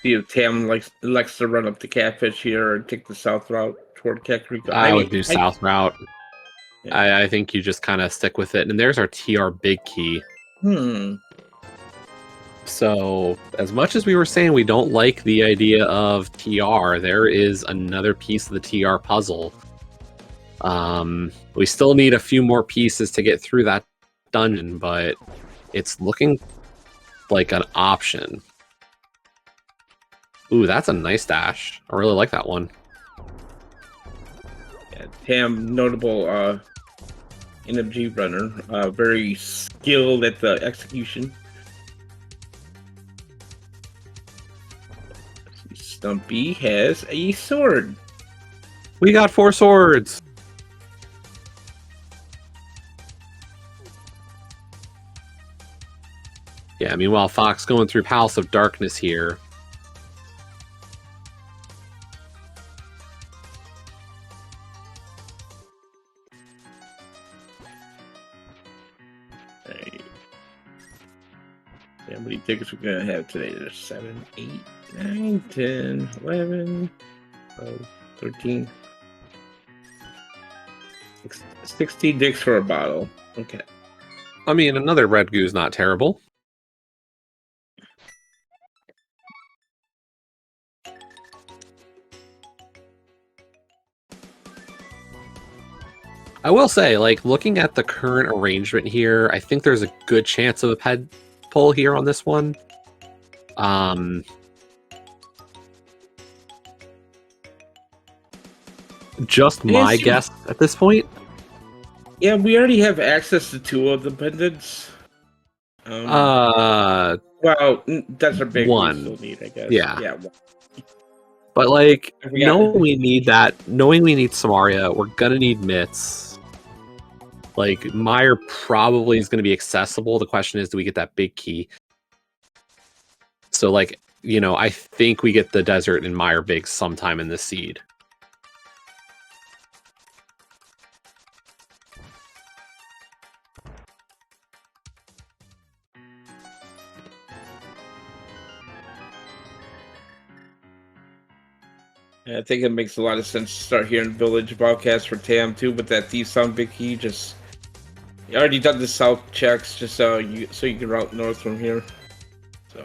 See if Tam likes to run up the Catfish here and take the south route toward Cat Creek. I would do south route. Yeah. I think you just kind of stick with it. And there's our TR big key. So as much as we were saying we don't like the idea of TR, there is another piece of the TR puzzle. We still need a few more pieces to get through that dungeon, but it's looking like an option. Ooh, that's a nice dash. I really like that one. Yeah, Tam, notable NMG runner, very skilled at the execution. Stumpy has a sword. We got 4 swords. Yeah, meanwhile, Fox going through Palace of Darkness here. How many tickets we're going to have today? There's 7, 8, 9, 10, 11, 12, 13. 16 dicks for a bottle. Okay. I mean, another red goo's not terrible. I will say, like, looking at the current arrangement here, I think there's a good chance of a ped pull here on this one. Just my guess at this point. Yeah, we already have access to 2 of the pendants. Well, that's our big one. We still need, I guess. Yeah. But like, knowing we need Samaria, we're gonna need Mitts. Like, Meyer probably is gonna be accessible. The question is, do we get that big key? So, like, you know, I think we get the desert and Meyer big sometime in this seed. I think it makes a lot of sense to start hearing Village broadcast for Tam too, but that Thief Sound Big Key just you already done the south checks just so you can route north from here. So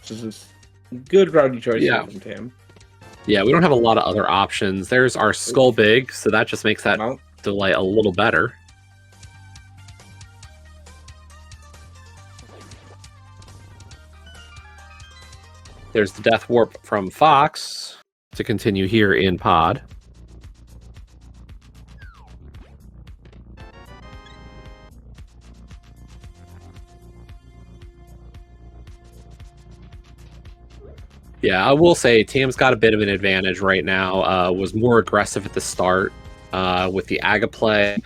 this is a good routing choice from Tam. Yeah, we don't have a lot of other options. There's our Skull Big, so that just makes that delay a little better. There's the Death Warp from Fox to continue here in pod. Yeah, I will say Tam's got a bit of an advantage right now. Was more aggressive at the start with the Aga play.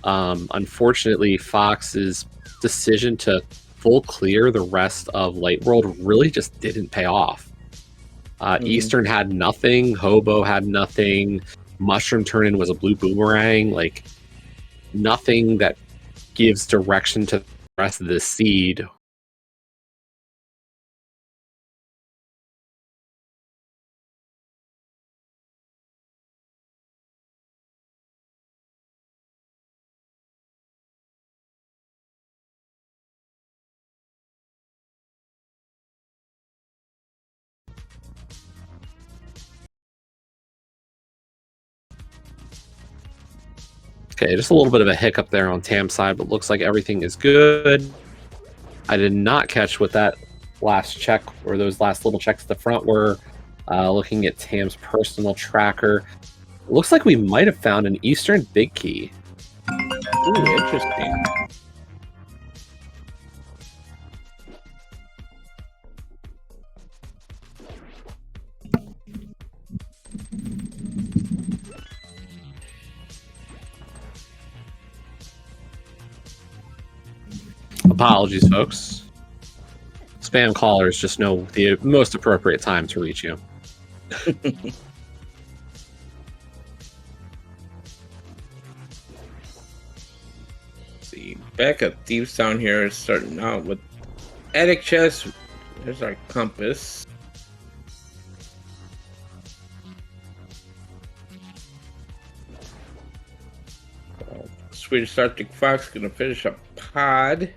Unfortunately, Fox's decision to full clear the rest of Light World really just didn't pay off. Eastern had nothing, Hobo had nothing, Mushroom Turn-In was a blue boomerang, like nothing that gives direction to the rest of the seed. Okay, just a little bit of a hiccup there on Tam's side, but looks like everything is good. I did not catch what that last check or those last little checks at the front were. Looking at Tam's personal tracker, looks like we might have found an Eastern big key. Ooh, interesting. Apologies, folks. Spam callers just know the most appropriate time to reach you. See, backup thieves down here is starting out with attic chest. There's our compass. Swedish Arctic Fox gonna finish a pod.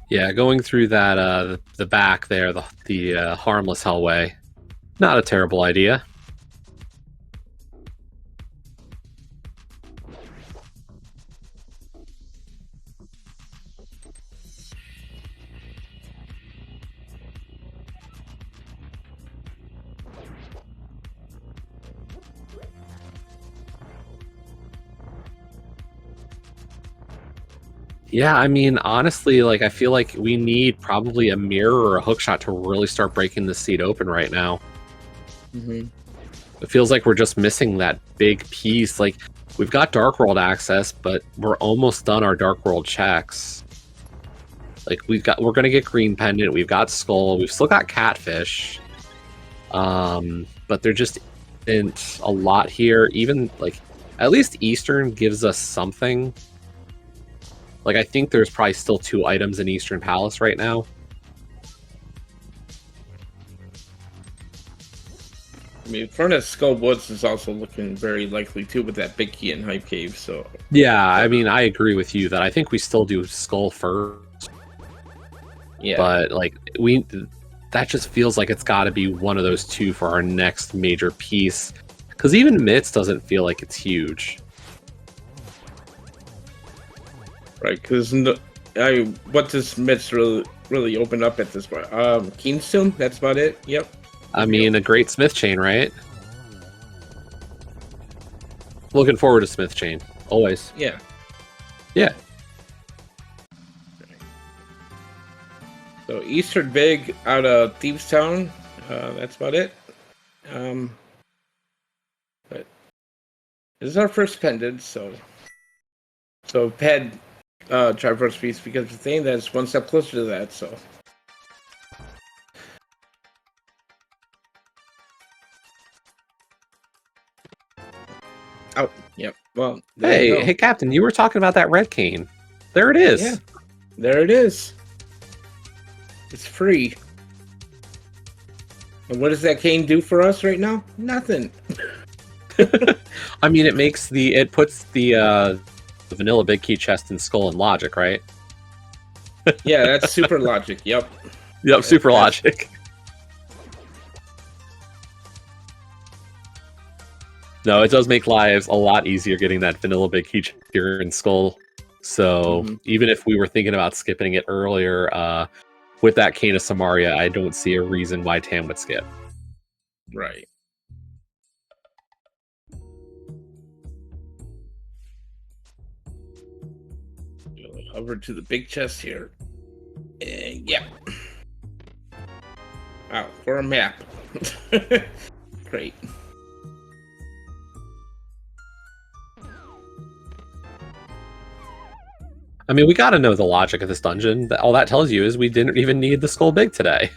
Yeah, going through that the back there, the harmless hellway. Not a terrible idea. Yeah, I mean, honestly, like I feel like we need probably a mirror or a hookshot to really start breaking the seat open right now. Mm-hmm. It feels like we're just missing that big piece. Like we've got Dark World access, but we're almost done our Dark World checks. Like we're gonna get Green Pendant, we've got Skull, we've still got Catfish. But there just isn't a lot here. Even like at least Eastern gives us something. Like I think there's probably still 2 items in Eastern Palace right now. I mean, Furnace Skull Woods is also looking very likely too with that big key in Hype Cave. So yeah, I mean, I agree with you that I think we still do Skull first. Yeah, but like that just feels like it's got to be one of those 2 for our next major piece. Because even Mitts doesn't feel like it's huge. right. Because what does Mitts really open up at this point? Keenstone. That's about it. Yep. I mean, a great Smith chain, right? Looking forward to Smith chain. Always. Yeah. Yeah. So Eastern Big out of Thieves Town. That's about it. But this is our first pendant, so Ped try first piece because the thing that's one step closer to that, so. Oh, yep. Well, hey, Captain, you were talking about that red cane. There it is. Yeah, there it is. It's free. And what does that cane do for us right now? Nothing. I mean, it puts the vanilla big key chest in Skull and Logic, right? Yeah, that's super logic. Yep. Yep, super logic. No, it does make lives a lot easier getting that vanilla big key here in Skull. So even if we were thinking about skipping it earlier, with that Cane of Samaria, I don't see a reason why Tam would skip. Right. Over to the big chest here. And yeah. Wow, for a map. Great. I mean, we got to know the logic of this dungeon. All that tells you is we didn't even need the Skull Big today.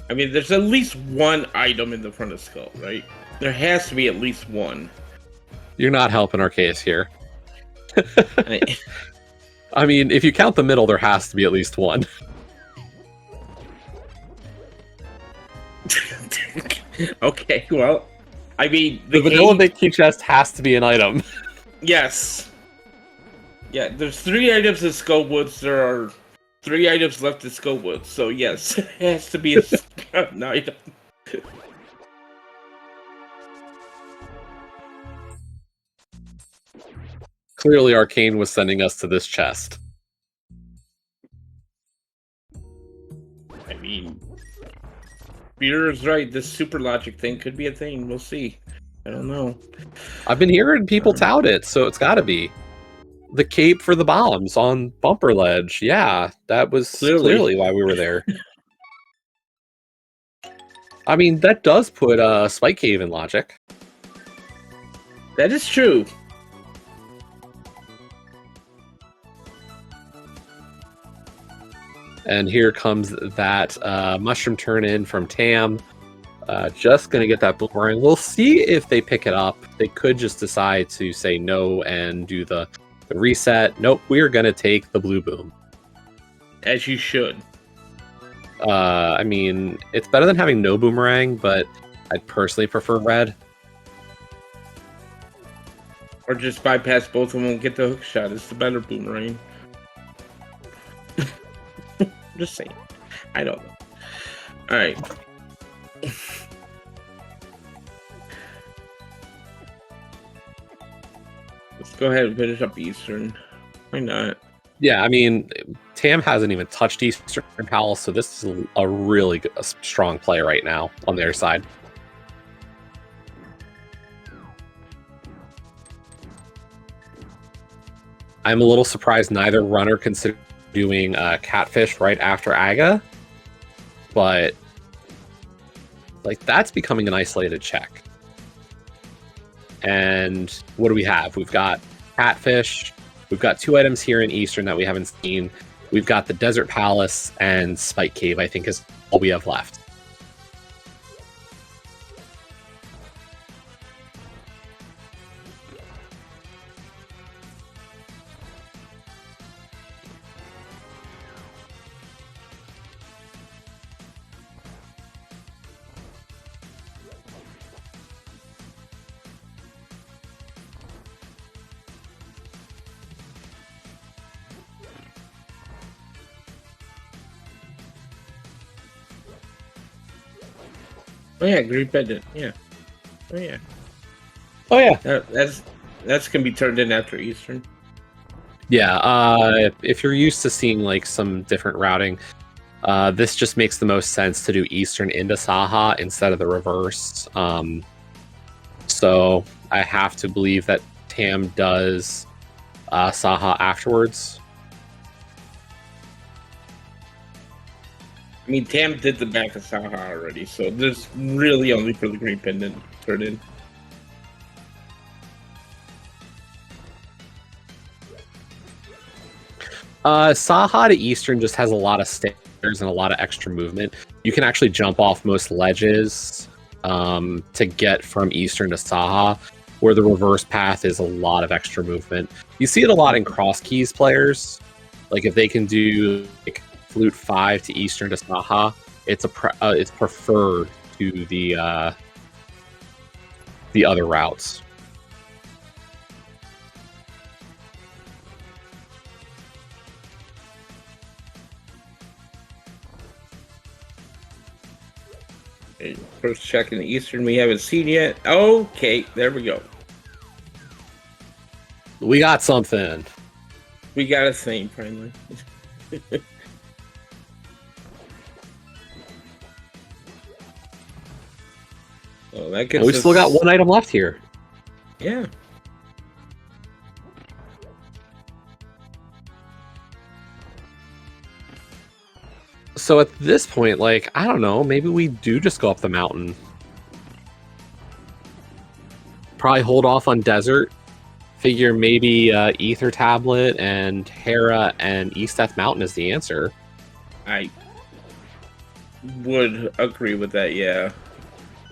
I mean, there's at least one item in the front of Skull, right? There has to be at least one. You're not helping our case here. I mean, if you count the middle, there has to be at least one. Okay, well, I mean, the vanilla big key chest has to be an item. Yes. Yeah, there's 3 items in Skull Woods. There are 3 items left in Skull Woods, so yes, it has to be an item. Clearly, Arcane was sending us to this chest. I mean, Peter's right. This super logic thing could be a thing. We'll see. I don't know. I've been hearing people tout it, so it's got to be. The cape for the bombs on Bumper Ledge. Yeah, that was clearly why we were there. I mean, that does put Spike Cave in logic. That is true. And here comes that mushroom turn in from Tam. Just going to get that boomerang. We'll see if they pick it up. They could just decide to say no and do the reset. Nope, we're going to take the blue boom. As you should. I mean, it's better than having no boomerang, but I'd personally prefer red. Or just bypass both of them and get the hook shot. It's the better boomerang. Just saying. I don't know. Alright. Let's go ahead and finish up Eastern. Why not? Yeah, I mean, Tam hasn't even touched Eastern Palace, so this is a really good, a strong play right now on their side. I'm a little surprised neither runner considered doing Catfish right after Aga, but like that's becoming an isolated check. And what do we have? We've got Catfish. We've got 2 items here in Eastern that we haven't seen. We've got the Desert Palace and Spike Cave, I think, is all we have left. Oh yeah, green pendant. Yeah. Oh yeah. Oh yeah. That's gonna be turned in after Eastern. Yeah, if you're used to seeing like some different routing, this just makes the most sense to do Eastern into Saha instead of the reverse. So I have to believe that Tam does Saha afterwards. I mean, Tam did the back of Saha already, so there's really only for the green pendant turned in. Saha to Eastern just has a lot of stairs and a lot of extra movement. You can actually jump off most ledges to get from Eastern to Saha, where the reverse path is a lot of extra movement. You see it a lot in cross keys players. Like if they can do like Flute 5 to Eastern to Saha, it's preferred to the other routes. Okay, first check in the Eastern we haven't seen yet. Okay, there we go. We got something. We got a thing finally. Oh, that gets we still got 1 item left here. Yeah. So at this point, like, I don't know, maybe we do just go up the mountain. Probably hold off on Desert. Figure maybe Ether Tablet and Hera and East Death Mountain is the answer. I would agree with that, yeah.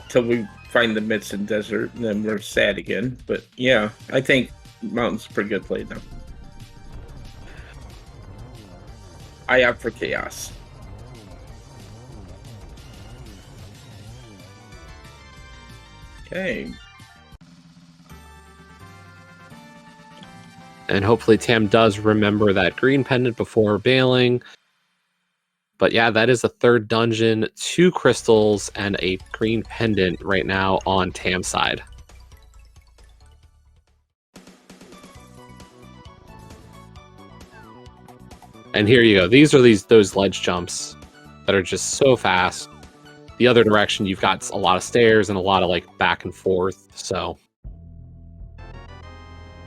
Till we find the Mitts in Desert, and then we're sad again. But yeah, I think Mountain's a pretty good play now. I opt for Chaos. Okay. And hopefully Tam does remember that green pendant before bailing. But yeah, that is a 3rd dungeon, 2 crystals, and a green pendant right now on Tam's side. And here you go. These are those ledge jumps that are just so fast. The other direction, you've got a lot of stairs and a lot of like back and forth. So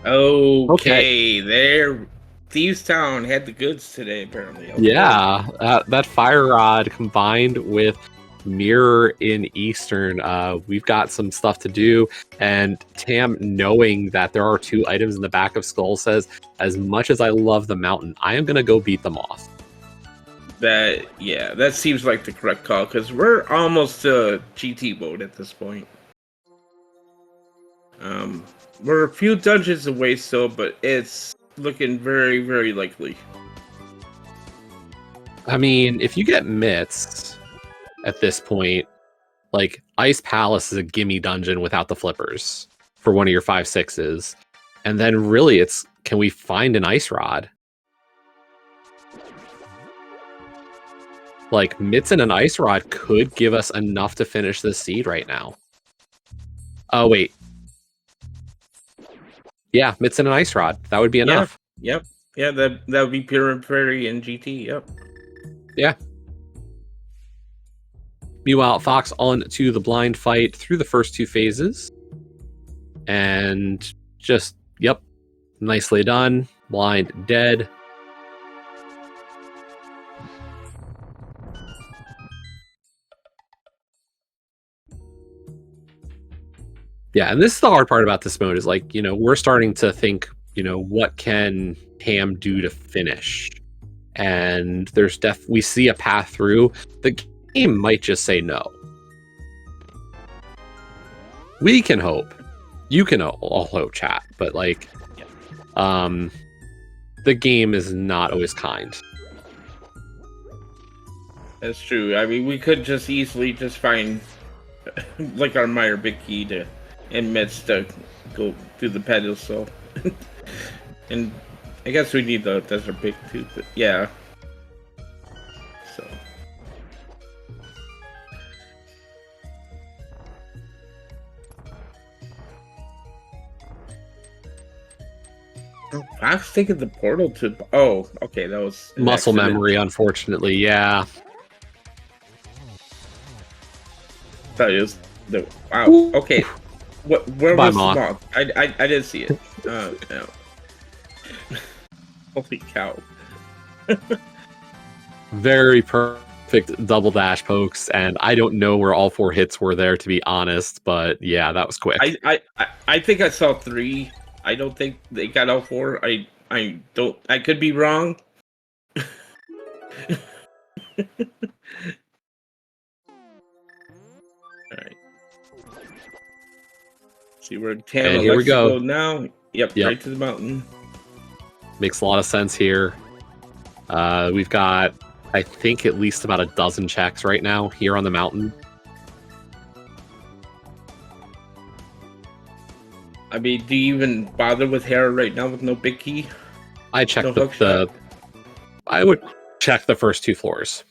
Okay. There. Thieves Town had the goods today, apparently. Okay. Yeah, that Fire Rod combined with Mirror in Eastern, we've got some stuff to do. And Tam, knowing that there are 2 items in the back of Skull, says, as much as I love the mountain, I am going to go beat them off. That seems like the correct call, because we're almost to GT mode at this point. We're a few dungeons away still, but it's looking very, very likely. I mean, if you get mitts at this point, like Ice Palace is a gimme dungeon without the flippers for one of your 5/6s. And then really it's, can we find an ice rod? Like mitts and an ice rod could give us enough to finish this seed right now. Oh wait. Yeah, mitts and an ice rod. That would be enough. Yep. Yeah, that would be pure and prairie in GT. Yep. Yeah. Meanwhile, Fox on to the blind fight through the first 2 phases. And just, yep, nicely done. Blind dead. Yeah, and this is the hard part about this mode is like, you know, we're starting to think, you know, what can Tam do to finish? And there's we see a path through. The game might just say no. We can hope. You can all hope, chat, but like, the game is not always kind. That's true. I mean, we could just easily just find like our Meyer big key to and mitts to go through the pedestal. And I guess we need the desert pick too, but yeah. So Fox taking the portal to okay, that was Muscle memory, unfortunately, yeah. That is the wow. Ooh. Okay. Where Bye, was the Moth. moth? I didn't see it. No. Holy cow. Very perfect double dash pokes, and I don't know where all 4 hits were there, to be honest, but yeah, that was quick. I think I saw 3. I don't think they got all 4. I could be wrong. Alright. See where Tam and here we go now. Yep, right to the mountain. Makes a lot of sense here. We've got, I think, at least about a dozen checks right now here on the mountain. I mean, do you even bother with Hera right now with no big key? I checked I would check the first 2 floors.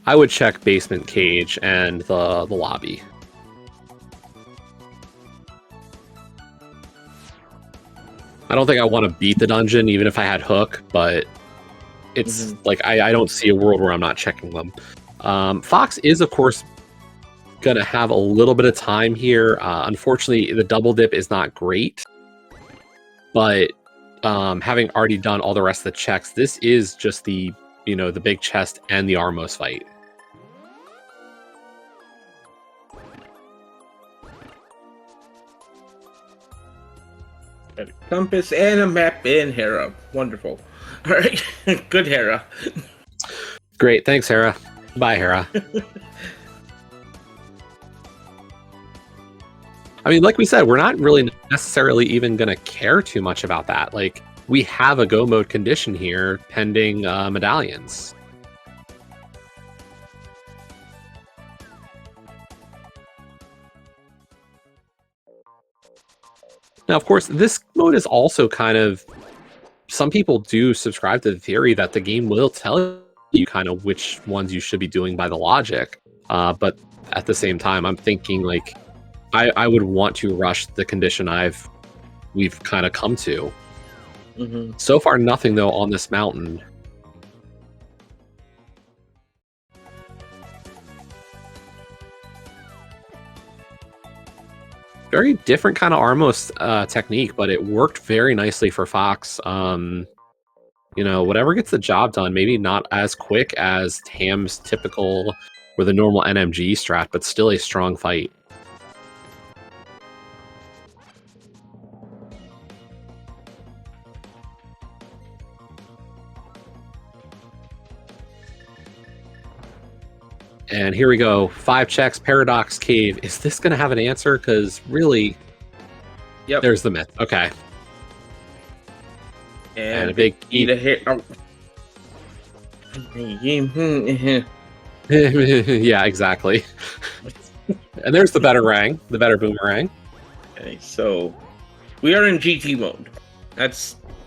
I would check basement cage and the lobby. I don't think I want to beat the dungeon, even if I had hook, but it's like I don't see a world where I'm not checking them. Fox is, of course, going to have a little bit of time here. Unfortunately, the double dip is not great, but having already done all the rest of the checks, this is just the, you know, the big chest and the Armos fight. Got a compass and a map in Hera. Wonderful. All right. Good, Hera. Great. Thanks, Hera. Bye, Hera. I mean, like we said, we're not really necessarily even going to care too much about that. Like, we have a go mode condition here pending medallions. Now, of course, this mode is also kind of... Some people do subscribe to the theory that the game will tell you kind of which ones you should be doing by the logic. But at the same time, I'm thinking, like, I would want to rush the condition we've kind of come to. So far, nothing, though, on this mountain. Very different kind of Armos technique, but it worked very nicely for Fox. You know, whatever gets the job done, maybe not as quick as Tam's typical or the normal NMG strat, but still a strong fight. And here we go. 5 checks, Paradox Cave. Is this going to have an answer? Because really, Yep. There's the myth. Okay. And a big eat a hit. Oh. Yeah, exactly. And there's the better rang, the better boomerang. Okay, so we are in GT mode.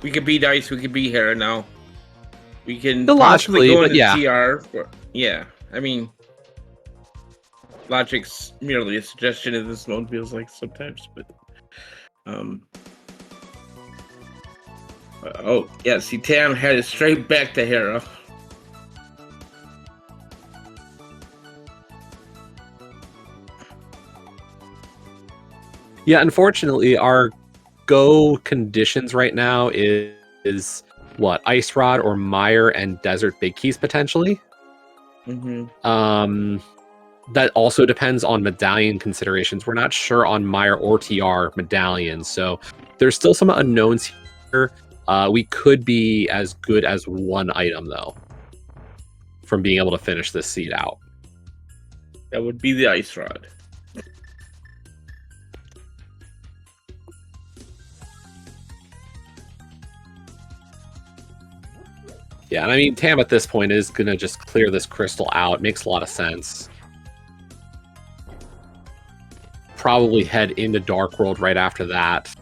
We could be Dice, we could be Hera now. We can possibly Illogically, go but into yeah. TR. Yeah, I mean, logic's merely a suggestion of this mode feels like sometimes, but oh yeah, see, Tam headed straight back to Hera. Yeah, unfortunately, our go conditions right now is what? Ice Rod or Mire and Desert Big Keys potentially. That also depends on medallion considerations. We're not sure on Mire or TR medallions, so there's still some unknowns here. We could be as good as one item, though, from being able to finish this seed out. That would be the Ice Rod. Yeah, and I mean, Tam at this point is going to just clear this crystal out. Makes a lot of sense. Probably head into Dark World right after that.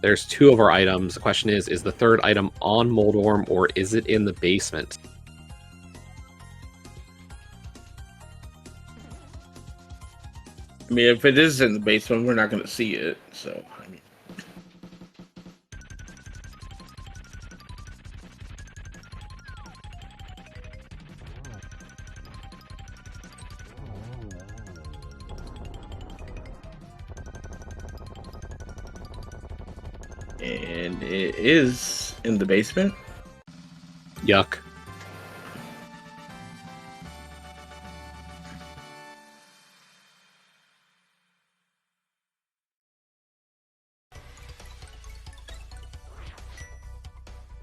There's two of our items. The question is the third item on Moldorm or is it in the basement? I mean, if it is in the basement, we're not going to see it, so... I mean. And it is in the basement. Yuck.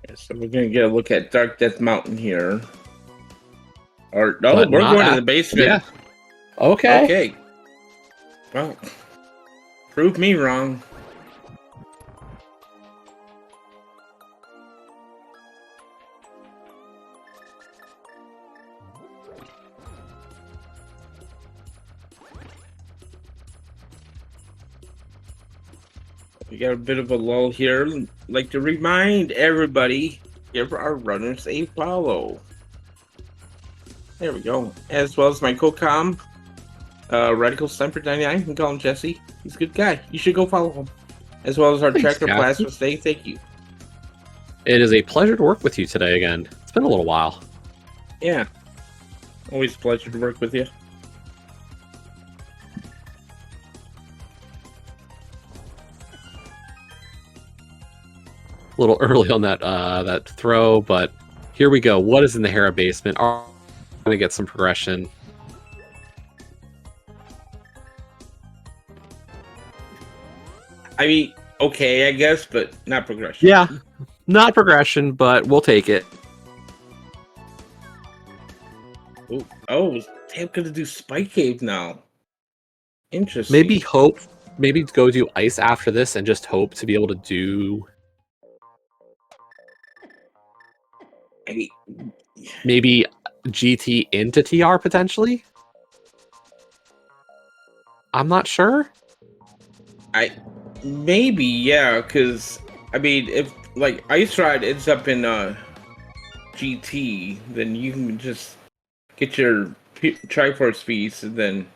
Yeah, so we're gonna get a look at Dark Death Mountain here. Or no, But we're not going to the basement. Yeah. Okay. Okay. Well, prove me wrong. We got a bit of a lull here. Like to remind everybody, give our runners a follow. There we go. As well as my co-com, Radical Sniper 99. You can call him Jesse. He's a good guy. You should go follow him. As well as our Thanks, Tracker Captain. Plasma Stay. Thank you. It is a pleasure to work with you today again. It's been a little while. Yeah. Always a pleasure to work with you. A little early on that throw, but here we go. What is in the Hera basement? Are we going to get some progression? I mean, okay, I guess, but not progression. Yeah, not progression, but we'll take it. Oh, Tam gonna do Spike Cave now. Interesting. Maybe go do ice after this and just hope to be able to do maybe GT into TR potentially. I'm not sure. Maybe, yeah, because I mean, if like Ice Ride ends up in GT, then you can just get your Triforce piece and then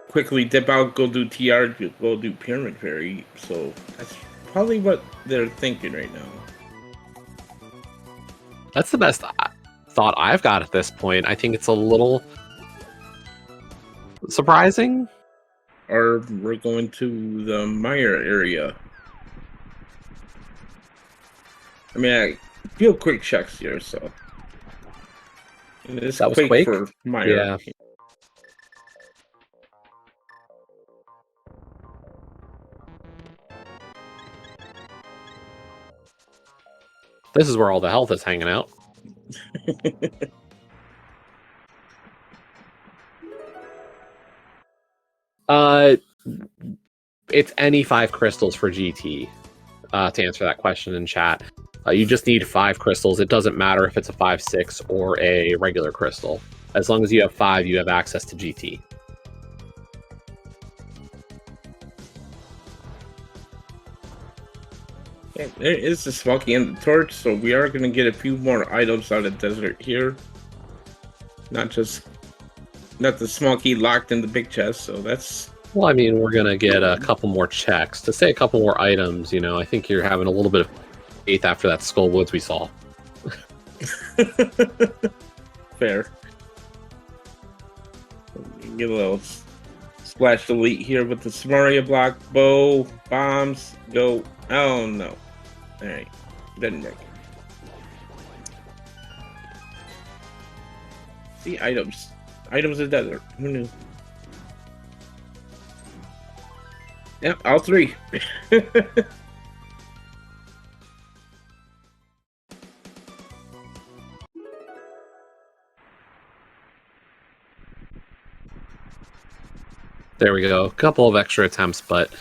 quickly dip out, go do TR, go do Pyramid Fairy. So that's probably what they're thinking right now. That's the best thought I've got at this point. I think it's a little surprising. Or we're going to the Mire area. I mean, I feel quick checks here, so. And it's That was quick Quake? for Mire. Yeah. This is where all the health is hanging out. Uh, it's any 5 crystals for GT. To answer that question in chat, you just need 5 crystals. It doesn't matter if it's a 5/6 or a regular crystal. As long as you have 5, you have access to GT. Yeah, there is the Smoky and the Torch, so we are going to get a few more items out of the desert here. Not the Smoky locked in the big chest, so that's... Well, I mean, we're going to get a couple more checks. To say a couple more items, you know, I think you're having a little bit of faith after that Skull Woods we saw. Fair. Get a little splash delete here with the Samaria block, bow, bombs, go. Oh no. Alright. Didn't work. See, items. Items in desert. Who knew? Yep, all 3. There we go. A couple of extra attempts, but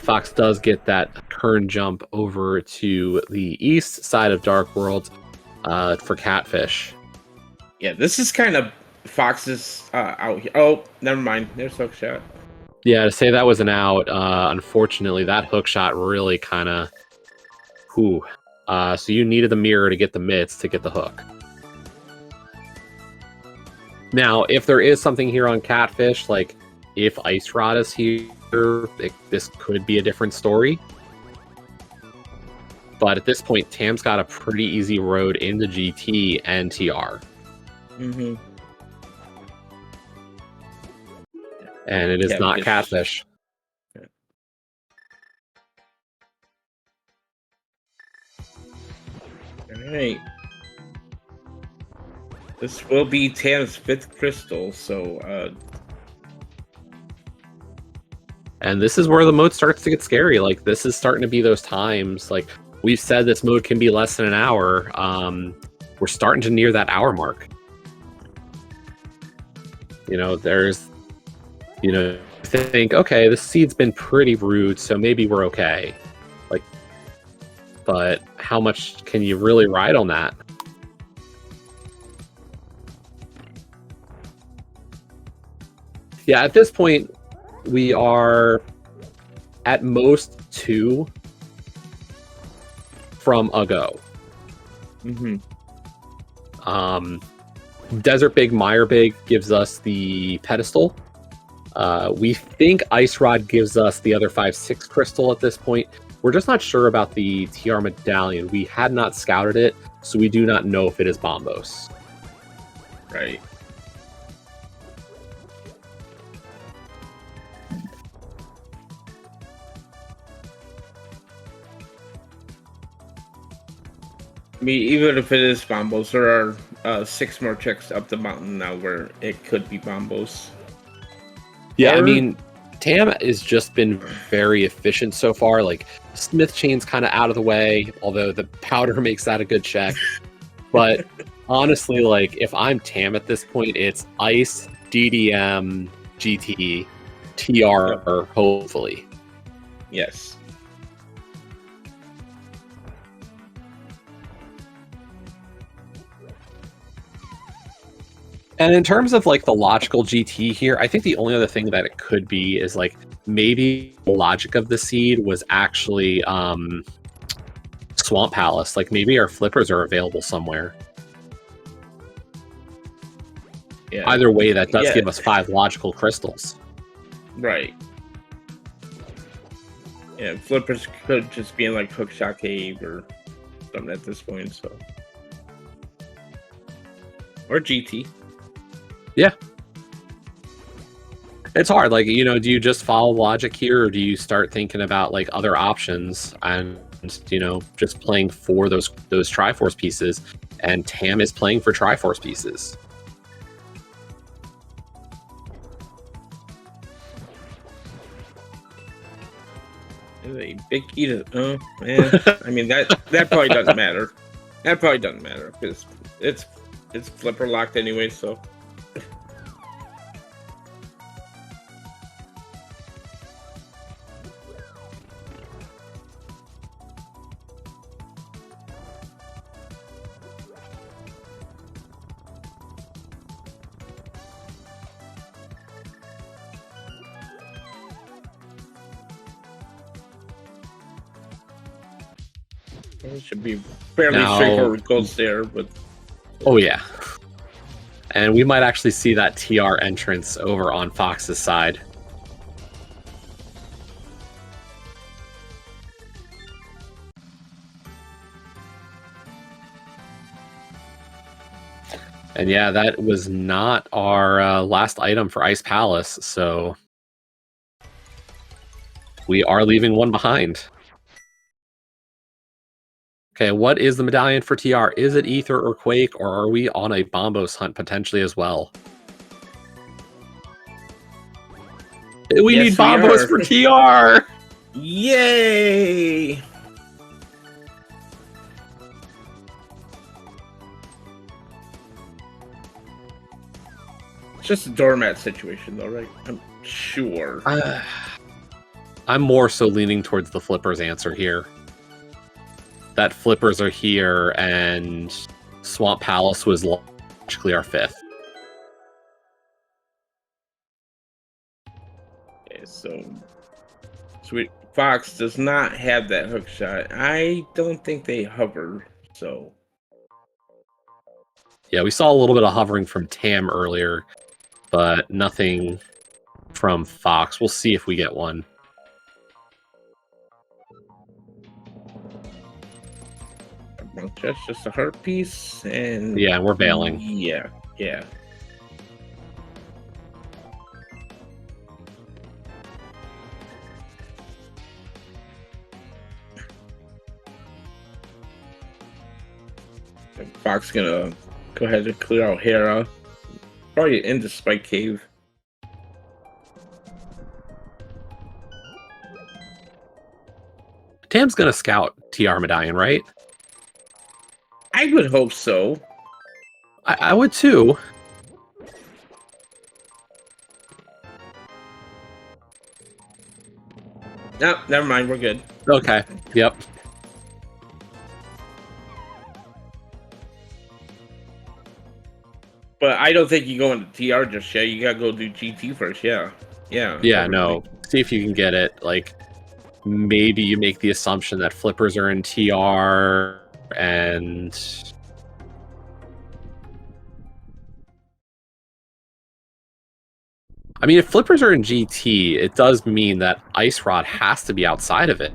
Fox does get that turn jump over to the east side of Dark World for Catfish. Yeah, this is kind of Fox's out here. Oh, never mind. There's hook shot. Yeah, to say that was an out, unfortunately, that hook shot really kind of... so you needed the mirror to get the mitts to get the hook. Now, if there is something here on Catfish, like if Ice Rod is here, this could be a different story. But at this point, Tam's got a pretty easy road into GT and TR. Mm-hmm. And it is not Catfish. Yeah. Alright. This will be Tam's 5th crystal, so and this is where the mode starts to get scary. Like, this is starting to be those times. Like, we've said this mode can be less than an hour. We're starting to near that hour mark. You know, there's... You know, think, okay, this seed's been pretty rude, so maybe we're okay. Like, but how much can you really ride on that? Yeah, at this point, we are at most 2 from a go. mm-hmm. Desert Big, Mire Big gives us the pedestal. We think Ice Rod gives us the other 5/6 crystal at this point. We're just not sure about the TR medallion. We had not scouted it, so we do not know if it is Bombos. Right. I mean, even if it is Bombos, there are 6 more checks up the mountain now where it could be Bombos. Yeah, I mean, Tam has just been very efficient so far. Like, Smith Chain's kind of out of the way, although the powder makes that a good check. But honestly, like, if I'm Tam at this point, it's Ice, DDM, GT, TR, hopefully. Yes. And in terms of like the logical GT here, I think the only other thing that it could be is like maybe the logic of the seed was actually Swamp Palace. Like maybe our flippers are available somewhere. Yeah. Either way, that does give us 5 logical crystals. Right. Yeah, flippers could just be in like Hookshot Cave or something at this point, so. Or GT. Yeah. It's hard. Like, you know, do you just follow logic here, or do you start thinking about like other options and, you know, just playing for those Triforce pieces? And Tam is playing for Triforce pieces. A big key to, oh man. I mean that probably doesn't matter. That probably doesn't matter because it's flipper locked anyway, so. It should be fairly Now- straightforward goals there, but Oh yeah. And we might actually see that TR entrance over on Fox's side. And yeah, that was not our last item for Ice Palace, so we are leaving one behind. Okay, what is the medallion for TR? Is it Ether or Quake, or are we on a Bombos hunt potentially as well? We Yes, need we Bombos are. for TR! yay! It's just a doormat situation, though, right? I'm sure. I'm more so leaning towards the Flippers answer here. That Flippers are here, and Swamp Palace was logically our fifth. Okay, so Sweet Fox does not have that hook shot. I don't think they hover, so Yeah, we saw a little bit of hovering from Tam earlier, but nothing from Fox. We'll see if we get one. that's just a heart piece, and Yeah, and we're bailing. Yeah. Fox gonna go ahead and clear out Hera. Probably into Spike Cave. Tam's gonna scout TR Medallion, right? I would hope so. I would too. No, never mind. We're good. Okay, yep. But I don't think you go into TR just yet. You gotta go do GT first. Yeah. Yeah, no. See if you can get it. Like, maybe you make the assumption that Flippers are in TR, and I mean, if Flippers are in GT, it does mean that Ice Rod has to be outside of it.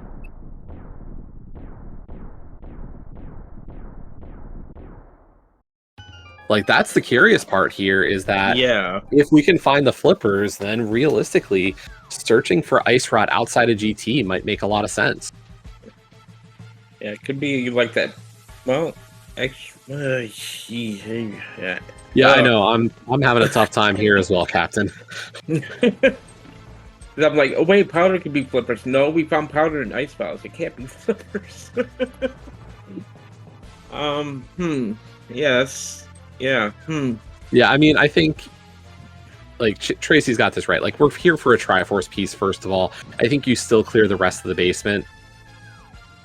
Like, that's the curious part here, is that Yeah. if we can find the Flippers, then realistically, searching for Ice Rod outside of GT might make a lot of sense. Yeah, it could be like that. Well, actually, yeah. Yeah, I know. I'm having a tough time here as well, Captain. I'm like, oh wait, powder could be Flippers. No, we found powder in Ice Palace. It can't be Flippers. Yes. Yeah. Yeah, I mean, I think like Tracy's got this right. Like, we're here for a Triforce piece, first of all. I think you still clear the rest of the basement.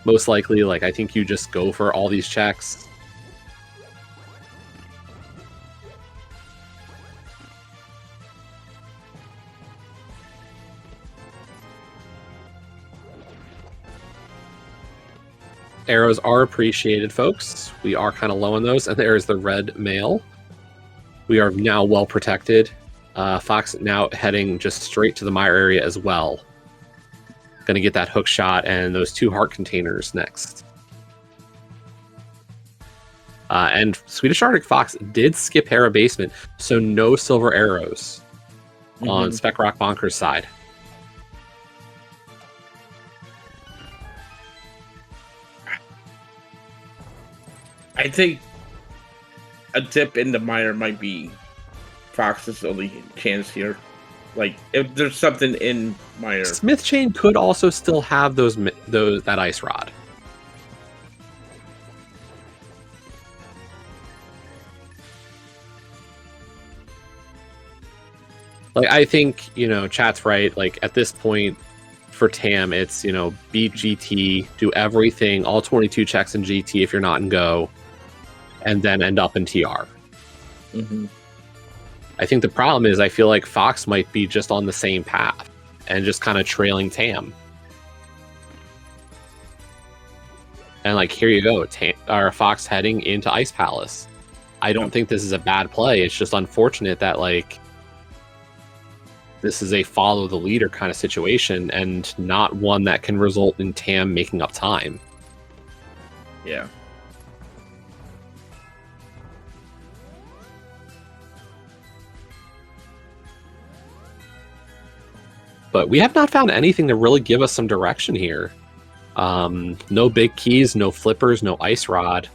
Most likely, like, I think you just go for all these checks. Arrows are appreciated, folks. We are kind of low on those. And there is the red mail. We are now well protected. Fox now heading just straight to the mire area as well. Going to get that hook shot and those 2 heart containers next. And Swedish Arctic Fox did skip Hera Basement, so no silver arrows on Spec Rock Bonkers side. I think a dip in the mire might be Fox's only chance here. Like, if there's something in mire. Smith Chain could also still have that ice rod. Like, I think, chat's right. Like, at this point for Tam, it's, beat GT, do everything, all 22 checks in GT if you're not in Go, and then end up in TR. I think the problem is I feel like Fox might be just on the same path and just kind of trailing Tam. And like, here you go, Fox heading into Ice Palace. I don't think this is a bad play. It's just unfortunate that like this is a follow the leader kind of situation and not one that can result in Tam making up time. Yeah. But we have not found anything to really give us some direction here. No big keys, no flippers, no ice rod.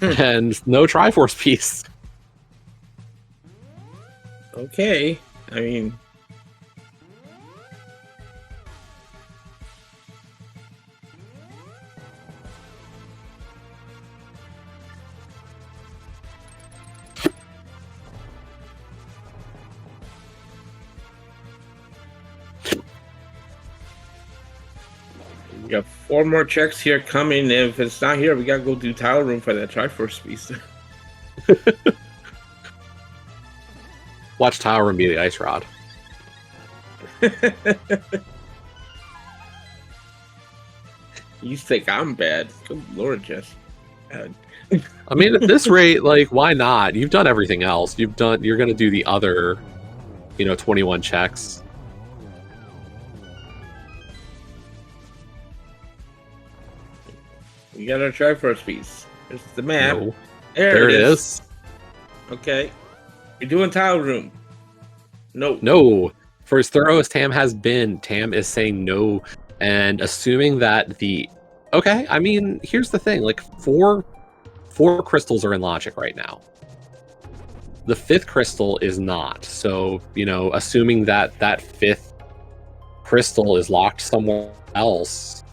And no Triforce piece. Okay. I mean... We got 4 more checks here coming. If it's not here, we gotta go do tile room for that Triforce piece. Watch tile room be the ice rod. You think I'm bad? Good Lord, Jess. I mean, at this rate, like, why not? You've done everything else. You're gonna do the other, 21 checks. We got our Triforce piece. There's the map. No. There it is. is. Okay. You're doing tile room. No. No. For as thorough as Tam has been, Tam is saying no and assuming that okay, I mean, here's the thing. Like, four crystals are in logic right now. The 5th crystal is not. So, assuming that 5th crystal is locked somewhere else,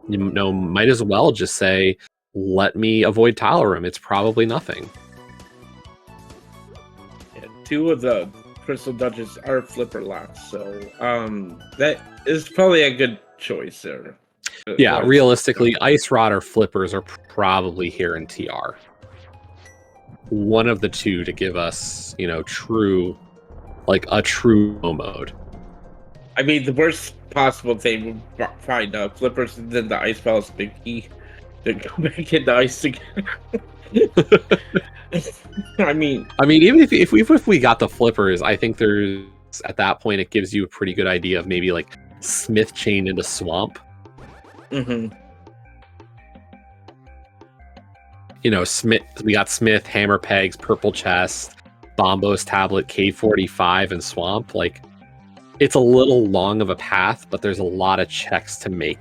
might as well just say, let me avoid tile room. It's probably nothing. Yeah, 2 of the crystal dungeons are flipper locks, so that is probably a good choice there. Yeah, realistically, ice rod or flippers are probably here in TR. One of the two to give us, true, like a true mode. I mean, the worst possible thing would find flippers and then the ice palace big key to go back into ice again. I mean, even if we got the flippers, I think there's at that point it gives you a pretty good idea of maybe like Smith chain into swamp. Mm-hmm. Smith. We got Smith, hammer pegs, purple chest, Bombos tablet, K45, and swamp. Like, it's a little long of a path, but there's a lot of checks to make.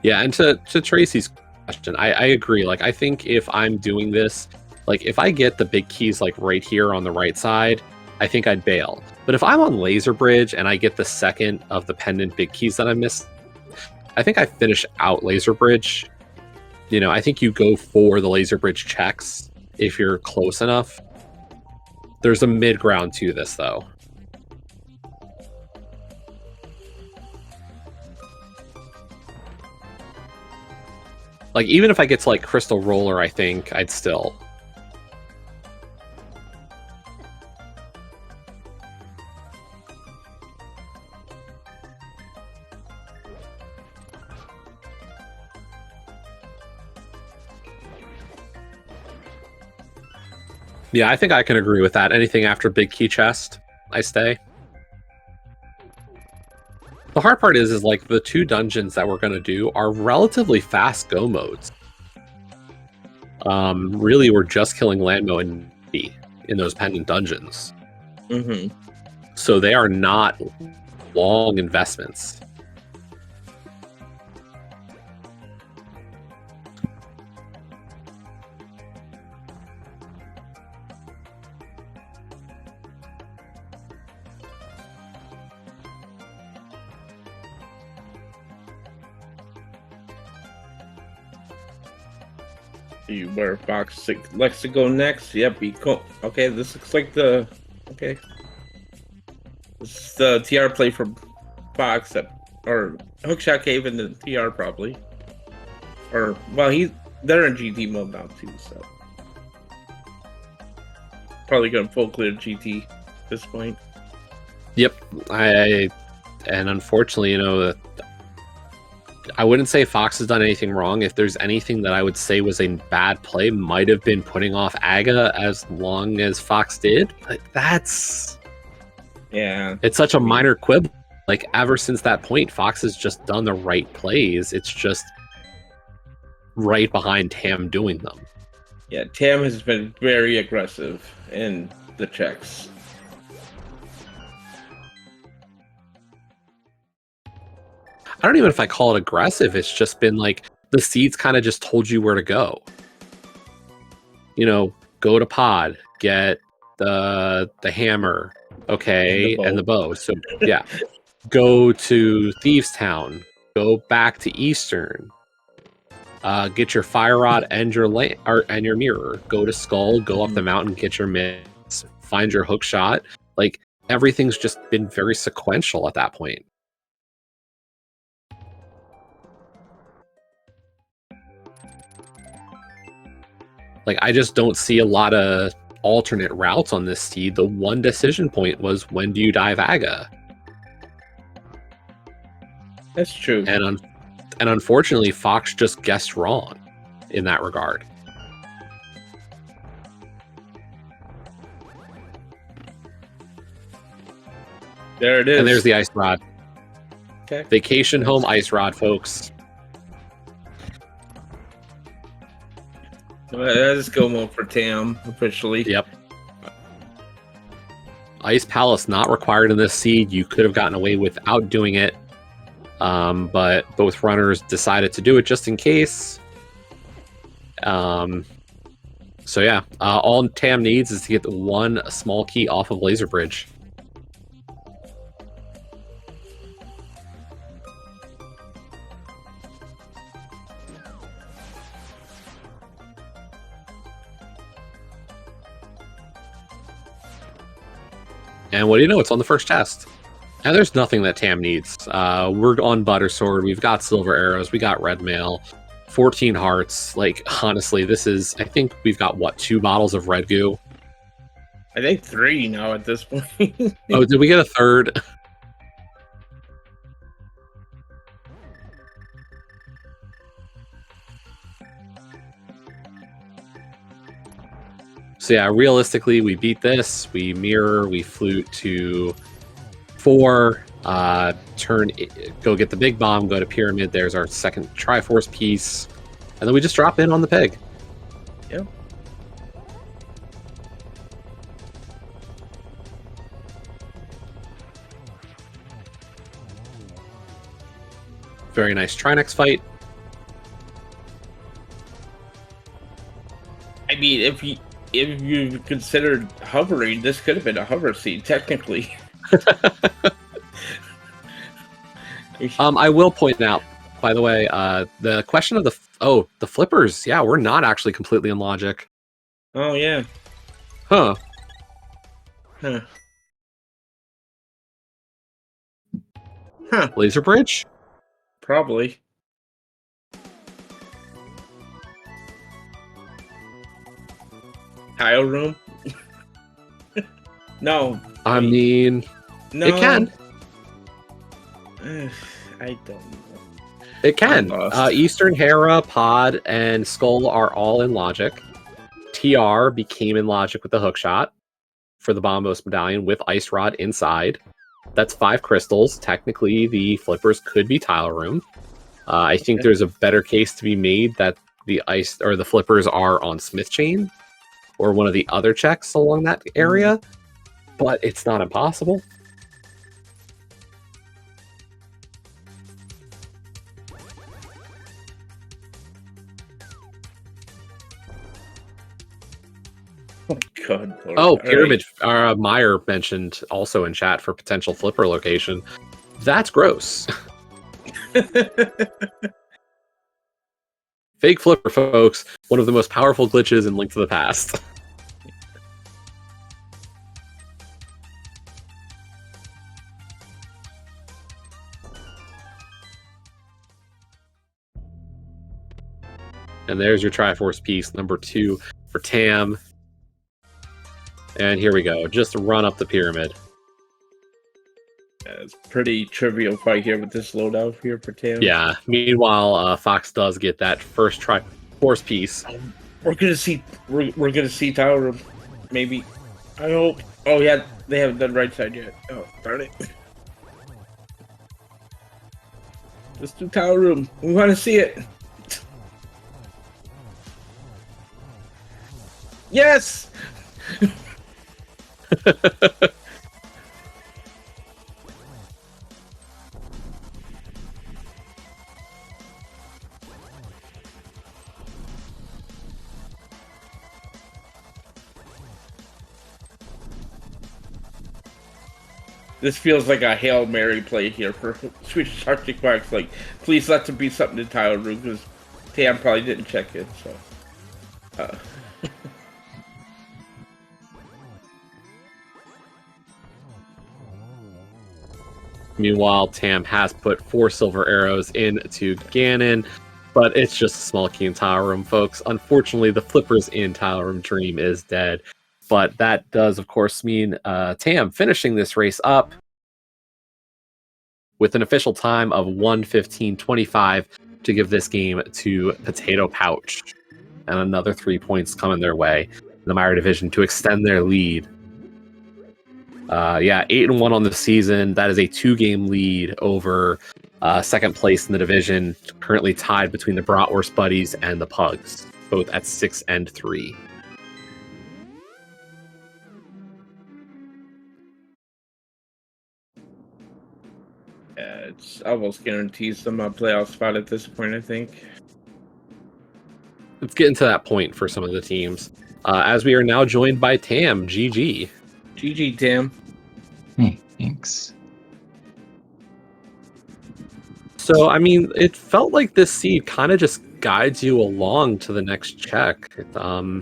Yeah, and to Tracy's question, I agree. Like, I think if I'm doing this, like, if I get the big keys, like, right here on the right side, I think I'd bail. But if I'm on Laser Bridge and I get the second of the pendant big keys that I missed, I think I finish out Laser Bridge. I think you go for the Laser Bridge checks if you're close enough. There's a mid-ground to this, though. Like, even if I get to, like, Crystal Roller, I think I'd still... Yeah, I think I can agree with that. Anything after Big Key Chest, I stay. The hard part is like the 2 dungeons that we're going to do are relatively fast go modes. Really, we're just killing Landmo and B in those pendant dungeons. Mm-hmm. So they are not long investments. Where Fox likes to go next. Yep, okay, this looks like the... Okay. This is the TR play for Fox or Hookshot Cave in the TR probably. Or well, they're in GT mode now too, so probably going full clear GT at this point. Yep, and unfortunately, you know, I wouldn't say Fox has done anything wrong. If there's anything that I would say was a bad play, might have been putting off Aga as long as Fox did. But it's such a minor quibble. Like, ever since that point, Fox has just done the right plays. It's just right behind Tam doing them. Yeah, Tam has been very aggressive in the checks. I don't even know if I call it aggressive. It's just been like the seeds kind of just told you where to go. You know, go to pod, get the hammer, okay, and the bow. So yeah, go to Thieves Town, go back to Eastern, get your fire rod and your and your mirror. Go to Skull, go up the mountain, get your mitts, find your hook shot. Like, everything's just been very sequential at that point. Like, I just don't see a lot of alternate routes on this seed. The one decision point was, when do you dive Aga? That's true. And unfortunately, Fox just guessed wrong in that regard. There it is. And there's the ice rod. Okay. Vacation home ice rod, folks. Let's go mode for Tam officially. Yep. Ice Palace not required in this seed. You could have gotten away without doing it, but both runners decided to do it just in case. So yeah, all Tam needs is to get the one small key off of Laser Bridge. And what do you know? It's on the first chest. And there's nothing that Tam needs. We're on Buttersword. We've got Silver Arrows. We got Red Mail. 14 hearts. Like, honestly, this is... I think we've got, what, 2 bottles of Red Goo? I think 3 now at this point. Oh, did we get a third? So yeah, realistically, we beat this. We mirror, we flute to 4, go get the big bomb, go to pyramid. There's our second Triforce piece, and then we just drop in on the peg. Yep. Very nice Trinex fight. I mean, if you considered hovering, this could have been a hover seed, technically. I will point out, by the way, the question of the flippers. Yeah, we're not actually completely in logic. Oh, yeah. Huh. Laser Bridge? Probably. Tile room? No. I mean, no. It can. I don't know. It can. Eastern, Hera, Pod, and Skull are all in logic. TR became in logic with the hookshot for the Bombos medallion with Ice Rod inside. That's 5 crystals. Technically, the flippers could be tile room. I think there's a better case to be made that the ice or the flippers are on Smith Chain or one of the other checks along that area, but it's not impossible. Oh, God. Lord. Oh, Pyramid. Right. Meyer mentioned also in chat for potential flipper location. That's gross. Fake flipper, folks. One of the most powerful glitches in Link to the Past. And there's your Triforce piece, number 2 for Tam. And here we go. Just run up the pyramid. Yeah, it's pretty trivial fight here with this loadout here for Tam. Yeah. Meanwhile, Fox does get that first Triforce piece. We're gonna see Tower Room, maybe. I hope. Oh yeah, they haven't done right side yet. Oh, darn it. Let's do Tower Room. We want to see it. Yes. This feels like a Hail Mary play here for Swedish Arctic Wax. Like, please let there be something in Tower Room, because Tam probably didn't check it, so. Meanwhile, Tam has put 4 silver arrows into Ganon, but it's just a small key in Tower Room, folks. Unfortunately, the flippers in Tower Room Dream is dead. But that does, of course, mean Tam finishing this race up with an official time of 1:15:25 to give this game to Potatoepouch. And another 3 points coming their way in the Myra Division to extend their lead. 8-1 on the season. That is a 2-game lead over second place in the division, currently tied between the Bratwurst Buddies and the Pugs, both at 6-3. It's almost guarantees them a playoff spot at this point, I think. It's getting to that point for some of the teams. As we are now joined by Tam. GG. GG, Tam. Hey, thanks. So, I mean, it felt like this seed kind of just guides you along to the next check. I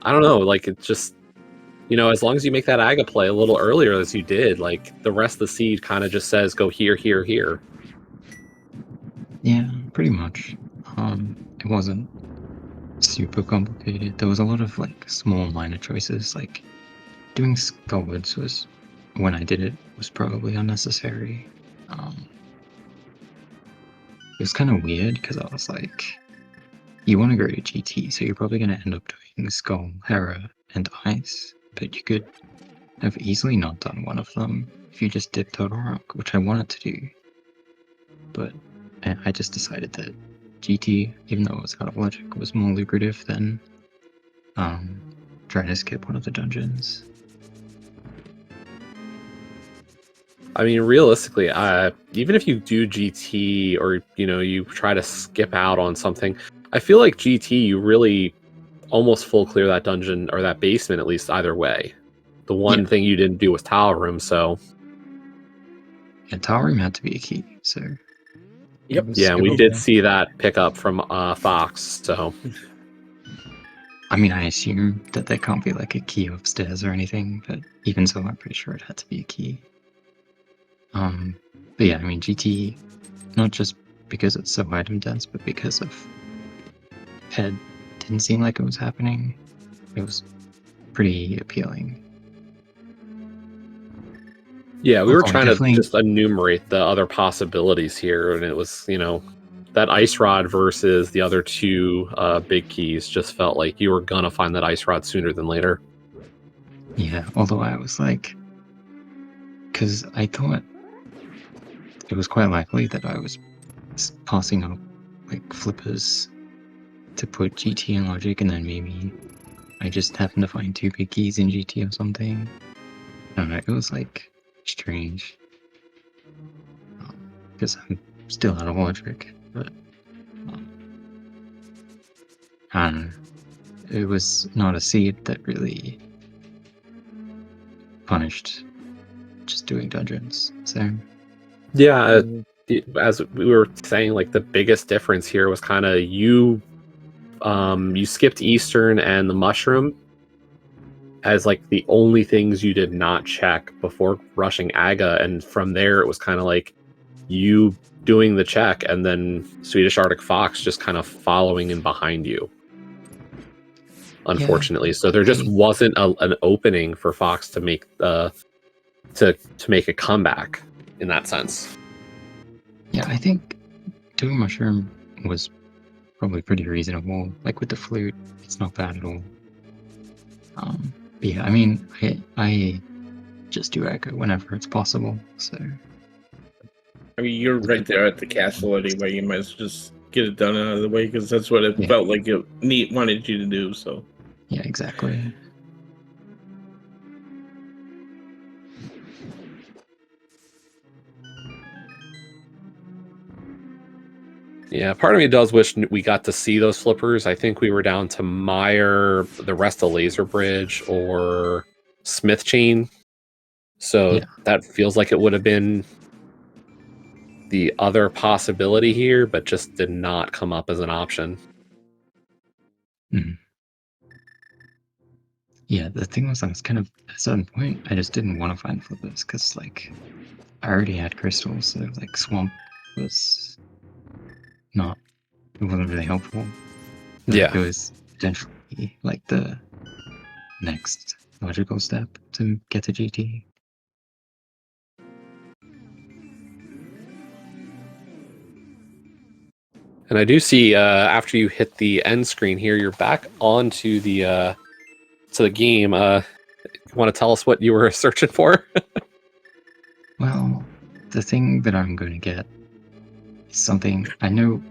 don't know, like, it just, as long as you make that Aga play a little earlier as you did, like, the rest of the seed kind of just says, go here, here, here. Yeah, pretty much. It wasn't super complicated. There was a lot of, like, small minor choices, like, doing Skullwards was, when I did it, was probably unnecessary. It was kind of weird, because I was like, you want to go to GT, so you're probably going to end up doing Skull, Hera, and Ice, but you could have easily not done one of them if you just did Total Rock, which I wanted to do. But I just decided that GT, even though it was out of logic, was more lucrative than trying to skip one of the dungeons. I mean, realistically, even if you do GT or, you try to skip out on something, I feel like GT, you really almost full clear that dungeon or that basement, at least either way. The one thing you didn't do was Tower Room, so. Yeah, Tower Room had to be a key, so. Yep. Yeah, we did see that pick up from Fox, so. I mean, I assume that there can't be like a key upstairs or anything, but even so, I'm pretty sure it had to be a key. But yeah, I mean, GT, not just because it's so item dense, but because of Head didn't seem like it was happening. It was pretty appealing. Yeah, we were trying to just enumerate the other possibilities here, and it was, that Ice Rod versus the other 2 big keys just felt like you were gonna find that Ice Rod sooner than later. Yeah, although I was like, because I thought it was quite likely that I was passing up like flippers to put GT in logic, and then maybe I just happened to find 2 big keys in GT or something. I don't know, it was like strange. Because I'm still out of logic, but I don't know. It was not a seed that really punished just doing dungeons, so. Yeah, as we were saying, like, the biggest difference here was kind of you skipped Eastern and the Mushroom as like the only things you did not check before rushing Aga, and from there it was kind of like you doing the check and then Swedish Arctic Fox just kind of following in behind you. Unfortunately, so there just wasn't an opening for Fox to make to make a comeback in that sense. Yeah, I think doing mushroom was probably pretty reasonable. Like with the flute, it's not bad at all. But yeah, I mean, I just do echo whenever it's possible. So I mean, you're right there at the castle anyway. You might as well just get it done out of the way because that's what it felt like it wanted you to do. So yeah, exactly. Yeah, part of me does wish we got to see those flippers. I think we were down to Meyer, the rest of Laser Bridge, or Smith Chain. So that feels like it would have been the other possibility here, but just did not come up as an option. Yeah, the thing was, I was kind of at a certain point, I just didn't want to find flippers because, like, I already had crystals, so like Swamp was not, it wasn't really helpful. Yeah, it was potentially like the next logical step to get to GT. and I do see after you hit the end screen here, you're back onto the to the game. Want to tell us what you were searching for? Well, the thing that I'm going to get is something I know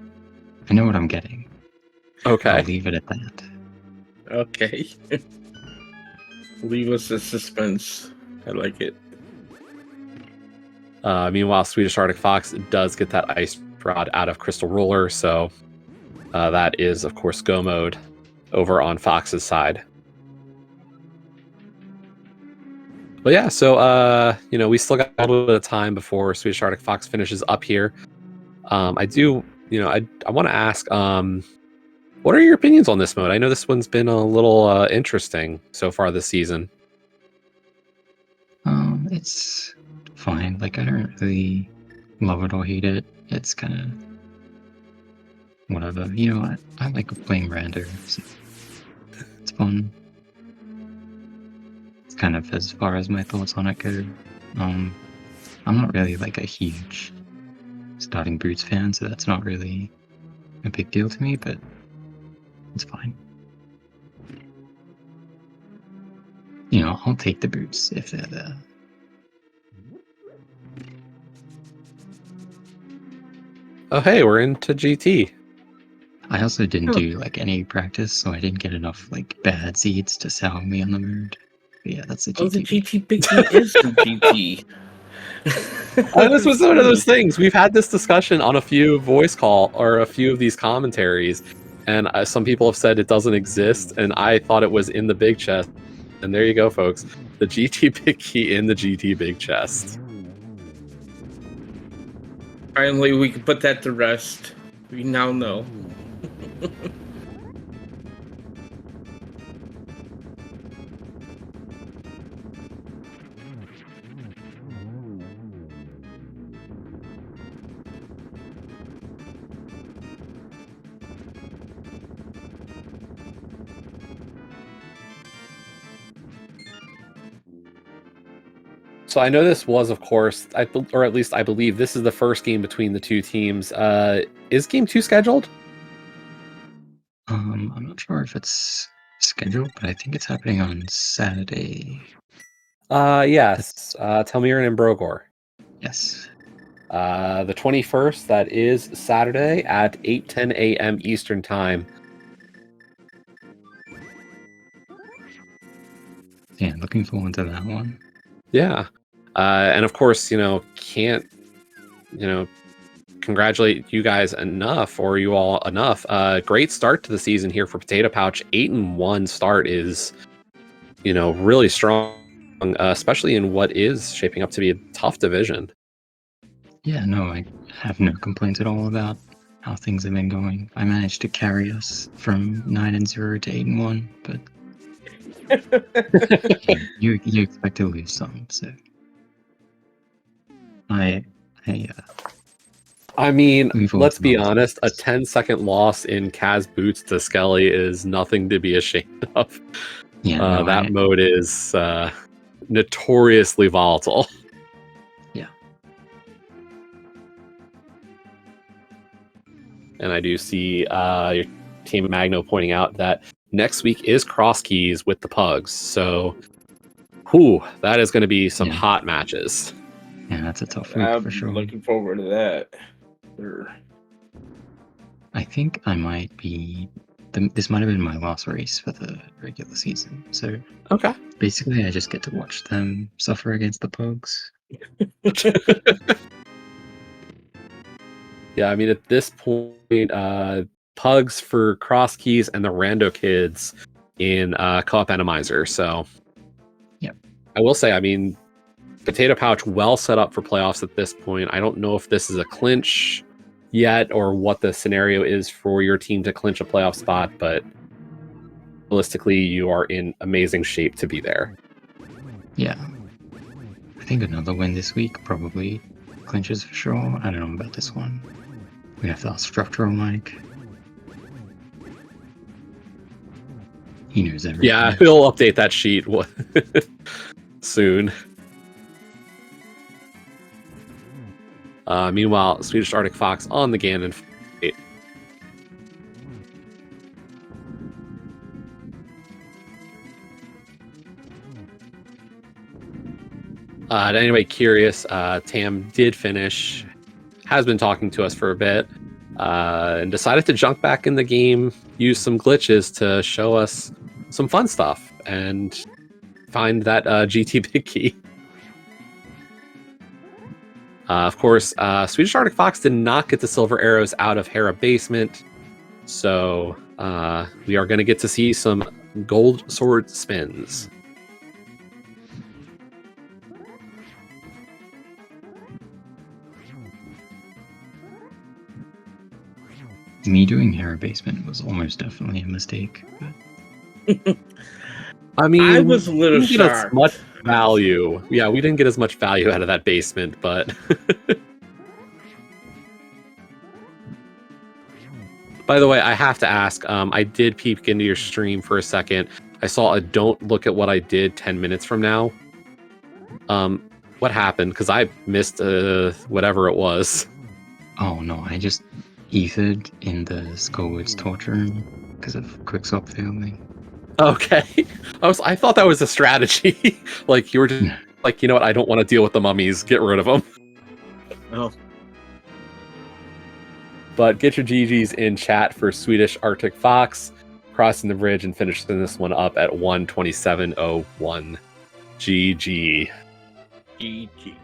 what I'm getting. Okay. I'll leave it at that. okay, leave us in suspense. I like it. Meanwhile, Swedish Arctic Fox does get that ice rod out of Crystal Roller, so that is, of course, go mode over on Fox's side. But yeah, so we still got a little bit of time before Swedish Arctic Fox finishes up here. I do, I want to ask, what are your opinions on this mode? I know this one's been a little interesting so far this season. It's fine. Like, I don't really love it or hate it. It's kind of whatever. I like playing rando, so it's fun. It's kind of as far as my thoughts on it go. I'm not really like a huge starting boots fan, so that's not really a big deal to me, but it's fine. I'll take the boots if they're there. Oh, hey, we're into GT. I also didn't do like any practice, so I didn't get enough like bad seeds to sell me on the mood. But yeah, that's a GT. Oh, the GT Biggie is the GT. This was one of those things. We've had this discussion on a few voice call or a few of these commentaries, and some people have said it doesn't exist, and I thought it was in the big chest. And there you go, folks. The GT Big Key in the GT Big Chest. Finally, we can put that to rest. We now know. So I know this was, of course, or at least I believe this is the first game between the two teams. Is Game 2 scheduled? I'm not sure if it's scheduled, but I think it's happening on Saturday. Yes. Telmir and Brogor. Yes. The 21st, that is Saturday at 8:10 a.m. Eastern Time. Yeah, looking forward to that one. Yeah. And of course, can't, congratulate you guys enough, or you all enough. Great start to the season here for Potatoepouch. 8-1 start is, really strong, especially in what is shaping up to be a tough division. Yeah, no, I have no complaints at all about how things have been going. I managed to carry us from 9-0 to 8-1, but you expect to lose some, so I I mean, We've all let's be lost. honest, a 10-second loss in Kaz boots to Skelly is nothing to be ashamed of. Yeah, no, That mode is notoriously volatile. Yeah. And I do see your team Magno pointing out that next week is cross keys with the Pugs. So, that is going to be some hot matches. Yeah, that's a tough week I'm for sure. looking forward to that. Sure. I think I might be. This might have been my last race for the regular season. So Okay. basically, I just get to watch them suffer against the Pugs. Yeah, I mean, at this point, Pugs for cross keys and the Rando Kids in co-op Randomizer. So, Yep. I will say, I mean, Potatoepouch well set up for playoffs at this point. I don't know if this is a clinch yet or what the scenario is for your team to clinch a playoff spot, but realistically, you are in amazing shape to be there. Yeah. I think another win this week probably clinches for sure. I don't know about this one. We have to ask Structural Mike. He knows everything. Yeah, he'll update that sheet soon. Meanwhile, Swedish Arctic Fox on the Ganon fight. Anyway, curious, Tam did finish, has been talking to us for a bit, and decided to jump back in the game, use some glitches to show us some fun stuff, and find that GT Big Key. Of course, Swedish Arctic Fox did not get the silver arrows out of Hera Basement, so we are going to get to see some gold sword spins. Me doing Hera Basement was almost definitely a mistake. But I mean, I was a little we didn't get as shocked. much value. Yeah, we didn't get as much value out of that basement, but by the way, I have to ask, I did peek into your stream for a second. I saw a don't look at what I did 10 minutes from now. What happened? Because I missed whatever it was. oh no, I just ethered in the Skullwoods torture room because of Quickswap failing. Okay. I thought that was a strategy. Like you were just like, you know what, I don't want to deal with the mummies, get rid of them. Oh. But get your GGs in chat for Swedish Arctic Fox crossing the bridge and finishing this one up at 1:27:01. GG. GG.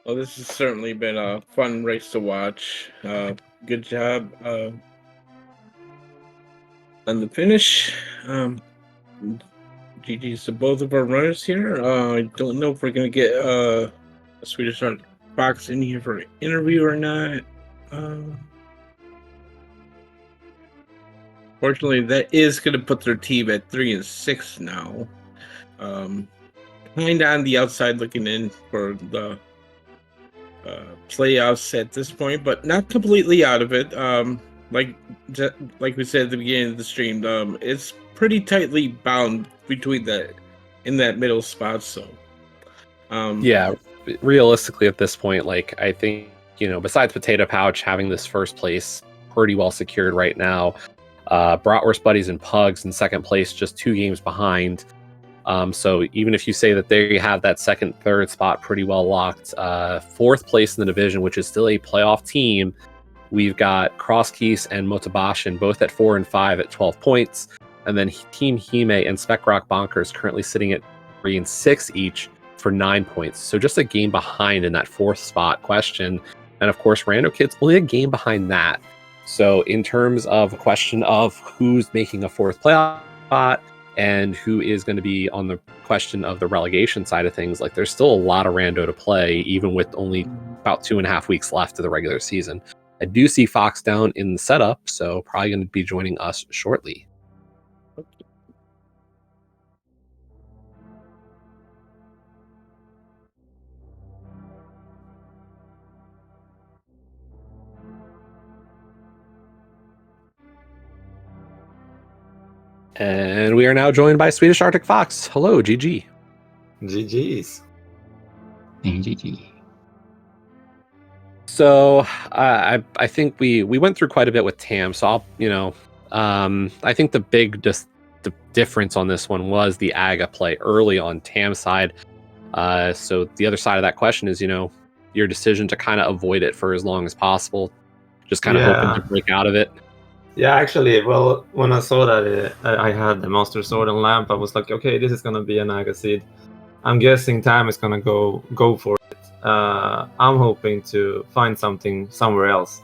Well, this has certainly been a fun race to watch. Good job on the finish. GG's to both of our runners here. I don't know if we're going to get a Swedish Arctic Fox in here for an interview or not. Fortunately, that is going to put their team at 3-6 now. Kind of on the outside looking in for the playoffs at this point, but not completely out of it. Like we said at the beginning of the stream, it's pretty tightly bound between in that middle spot. So, yeah, realistically at this point, like I think besides Potatoepouch having this first place pretty well secured right now, Bratwurst Buddies and Pugs in second place, just 2 games behind. So even if you say that they have that second, third spot pretty well locked, 4th place in the division, which is still a playoff team, we've got Crosskeys and Motabashin both at 4 and 5 at 12 points. And then Team Hime and Spec Rock Bonkers currently sitting at 3 and 6 each for 9 points. So just a game behind in that 4th spot question. And of course, Rando Kids only a game behind that. So in terms of a question of who's making a 4th playoff spot, and who is going to be on the question of the relegation side of things. Like, there's still a lot of rando to play, even with only about 2.5 weeks left of the regular season. I do see Fox down in the setup, so probably going to be joining us shortly. And we are now joined by Swedish Arctic Fox. Hello, GG. GG's. GG. So I think we went through quite a bit with Tam. So I think the big the difference on this one was the Aga play early on Tam's side. So the other side of that question is, your decision to kind of avoid it for as long as possible, just kind of hoping to break out of it. Yeah, actually, well, when I saw that I had the Master Sword and Lamp, I was like, okay, this is gonna be an Aga seed. I'm guessing Tam is gonna go for it. I'm hoping to find something somewhere else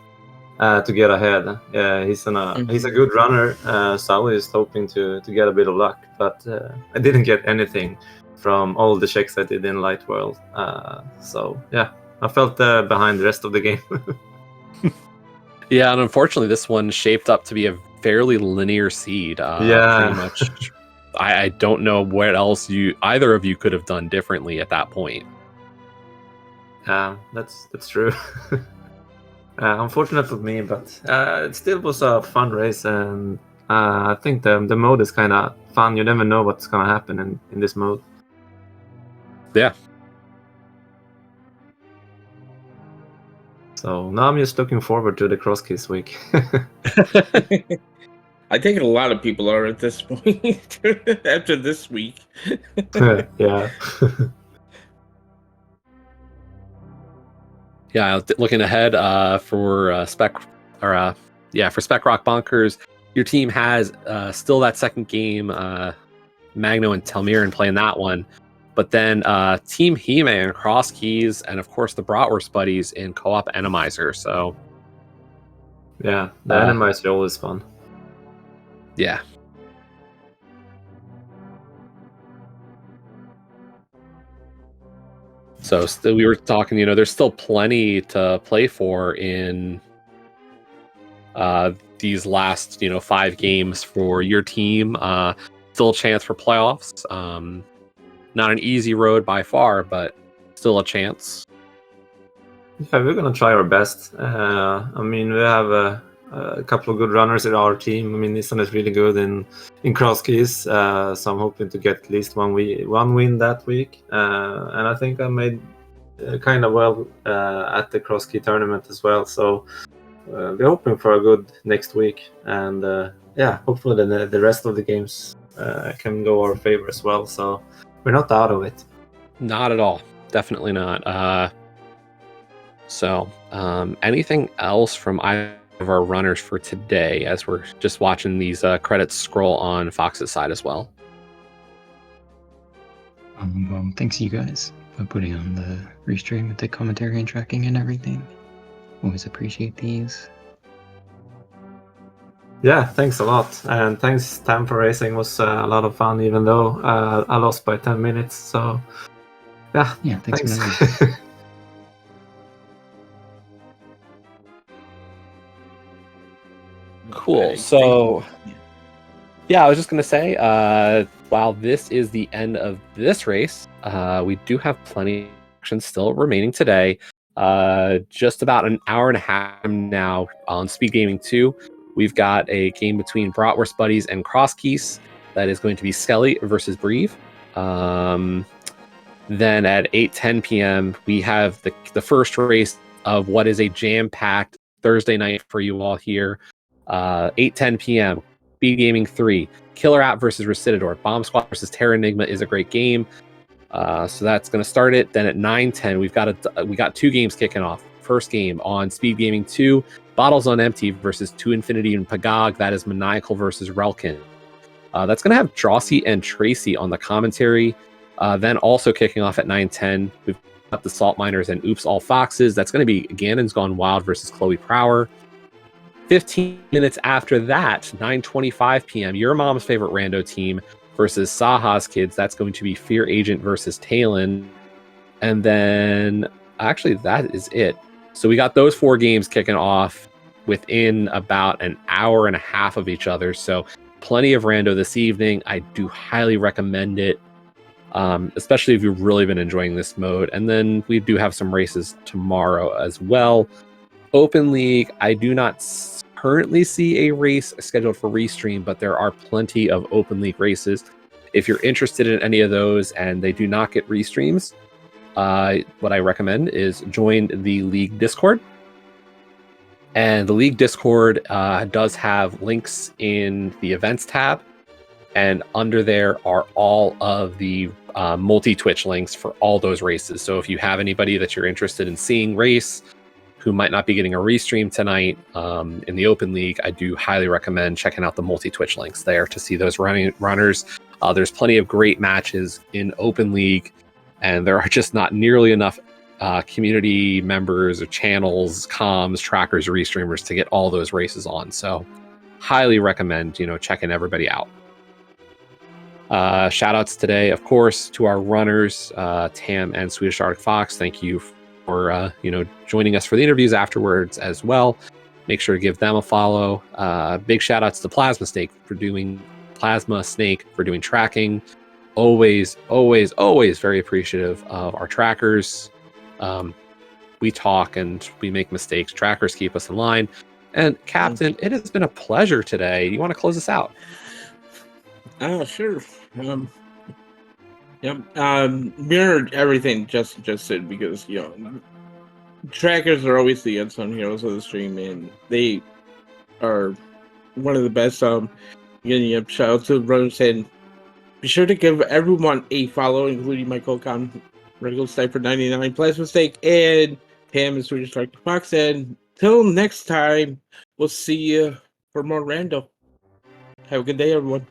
to get ahead. He's a good runner, so I was hoping to get a bit of luck, but I didn't get anything from all the checks I did in Light World. So yeah, I felt behind the rest of the game. Yeah, and unfortunately, this one shaped up to be a fairly linear seed. Pretty much. I don't know what else either of you could have done differently at that point. That's true. Unfortunate for me, but it still was a fun race, and I think the mode is kind of fun. You never know what's gonna happen in this mode. Yeah. So now I'm just looking forward to the Cross Keys week. I think a lot of people are at this point after this week. Yeah. Yeah, looking ahead for Spec for Spec Rock Bonkers, your team has still that second game, Magno and Telmiran playing that one, but then Team He-Man, Cross Keys, and of course the Bratwurst Buddies in co-op Randomizer. So yeah, the Randomizer is always fun. Yeah. So we were talking, there's still plenty to play for in these last, 5 games for your team. Still a chance for playoffs. Not an easy road by far, but still a chance. Yeah, we're gonna try our best. We have a couple of good runners in our team. Nissan is really good in cross keys, so I'm hoping to get at least one win that week. And I think I made kind of well at the cross key tournament as well. So we're hoping for a good next week, and hopefully the rest of the games can go our favor as well. So we're not out of it. Not at all. Definitely not. So anything else from either of our runners for today, as we're just watching these credits scroll on Fox's side as well? Well, thanks you guys for putting on the restream with the commentary and tracking and everything. Always appreciate these. Yeah, thanks a lot, and thanks Tam for racing. It was a lot of fun, even though I lost by 10 minutes. So yeah, thanks. Cool. Okay, So yeah, I was just gonna say, while this is the end of this race, we do have plenty of action still remaining today. Just about an hour and a half now on SpeedGaming 2, we've got a game between Bratwurst Buddies and Cross Keys. That is going to be Skelly versus Breve. Then at 8:10 p.m. we have the first race of what is a jam-packed Thursday night for you all here. 8:10 p.m. SpeedGaming 3, Killer App versus Recidador. Bomb Squad versus Terra Enigma is a great game. So that's going to start it. Then at 9:10, we got 2 games kicking off. First game on SpeedGaming 2, Bottles on Empty versus 2 Infinity and Pagog. That is Maniacal versus Relkin. That's going to have Drossi and Tracy on the commentary. Then also kicking off at 9:10, we've got the Salt Miners and Oops All Foxes. That's going to be Ganon's Gone Wild versus Chloe Prower. 15 minutes after that, 9:25 p.m., your mom's favorite rando team versus Saha's kids. That's going to be Fear Agent versus Talon. And then, actually, that is it. So we got those 4 games kicking off within about an hour and a half of each other. So plenty of rando this evening. I do highly recommend it, especially if you've really been enjoying this mode. And then we do have some races tomorrow as well. Open League, I do not currently see a race scheduled for restream, but there are plenty of Open League races. If you're interested in any of those and they do not get restreams, what I recommend is join the League Discord. And the League Discord does have links in the events tab, and under there are all of the multi-Twitch links for all those races. So if you have anybody that you're interested in seeing race who might not be getting a restream tonight in the Open League, I do highly recommend checking out the multi-Twitch links there to see those runners. There's plenty of great matches in Open League, and there are just not nearly enough community members or channels, comms, trackers, restreamers to get all those races on. So highly recommend, checking everybody out. Shout outs today, of course, to our runners, Tam and Swedish Arctic Fox. Thank you for, joining us for the interviews afterwards as well. Make sure to give them a follow. Big shout outs to Plasma Snake for doing tracking. Always very appreciative of our trackers. We talk and we make mistakes. Trackers keep us in line. And Captain, it has been a pleasure today. You want to close us out? Sure. Mirrored everything just said, because trackers are always the unsung heroes of the stream, and they are one of the best. Shout out to the brothers, and be sure to give everyone a follow, including my co-con Regular Sniper 99, Plasma Steak, and Pam and Swedish Arctic Fox. And till next time, we'll see you for more rando. Have a good day, everyone.